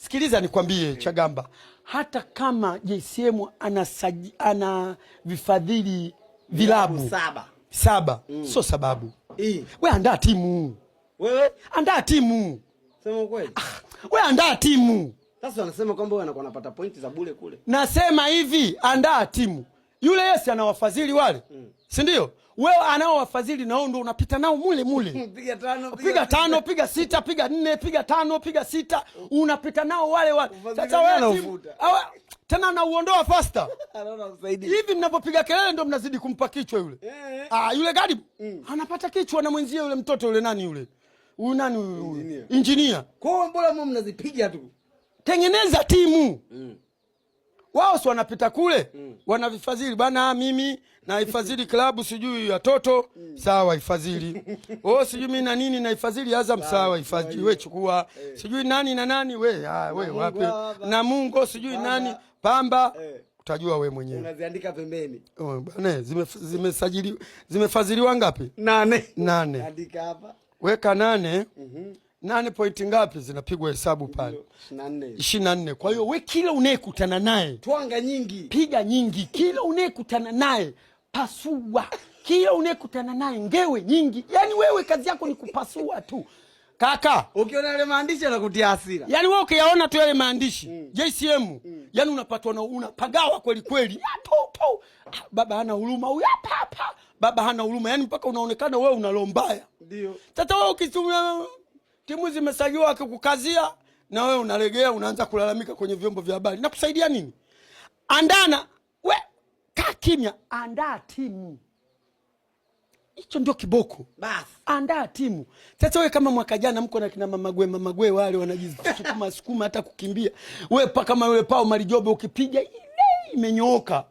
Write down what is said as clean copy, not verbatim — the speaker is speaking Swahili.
Sikiliza nikwambie Chagamba, hata kama JCM ana vifadhili vilabu saba sio sababu. Wewe andaa timu. Wewe andaa timu. Sema kweli. Wewe andaa timu. Sasa wanasema kwamba wewe anakuwa anapata pointi za bure kule. Nasema hivi, andaa timu. Yule Yesi ana wafadhili wale. Si ndio? Wewe anao wafadhili na ndio unapita nao mule. Piga 5, piga 5, piga 6, piga 4, piga 5, piga 6, unapita nao wale. Sasa wewe timu tena na uondoa faster. Anaona usaidia. Hivi mnapopiga kelele ndio mnazidi kumpa kichwa yule. Yule Gadi anapata kichwa na mwenzie yule mtoto yule nani yule. Huyu nani huyu? Engineer. Kwa hiyo mbona mimi mnazipiga tu? Tengeneza timu. Wao si wanapita kule, wanavifadhili bana, mimi na ifadhili klabu sijui ya Toto, sawa ifadhili. Sijui mimi na nini na ifadhili Azam, sawa ifadhili, wewe chukua. Sijui nani na nani, wewe wapi? Na Mungu sijui nani, Pamba, utajua wewe mwenyewe. Unaziandika pembeni. Bana, zimefadhiliwa ngapi? 8. Andika hapa. Weka 8. 8 point ngapi zinapigwa hesabu pale? 24. Kwa hiyo wewe kila unayekutana naye twanga nyingi, piga nyingi. Kila unayekutana naye pasua. Kila unayekutana naye ngewe nyingi. Yaani wewe kazi yako ni kupasua tu. Kaka, ukiona yale maandishi yanakutia hasira. Yaani wewe ukiyaona tu yale maandishi JCM, yaani unapatwa na unapagawa kweli kweli. Baba hana huruma huyu hapa. Baba hana huruma. Yaani mpaka unaonekana wewe una roho mbaya. Ndio. Sasa wewe ukitumia timu zimesajiliwa akikukazia na wewe unalegea, unaanza kulalamika kwenye vyombo vya habari. Nakusaidia nini? Andana, we kaa kimya, andaa timu. Hicho ndio kiboko. Basi andaa timu. Sasa wewe kama mwaka jana mko na kina mama gwe wale wanajisukuma hata kukimbia. Wewe kama yule Pao Marijobe ukipiga ile imenyooka.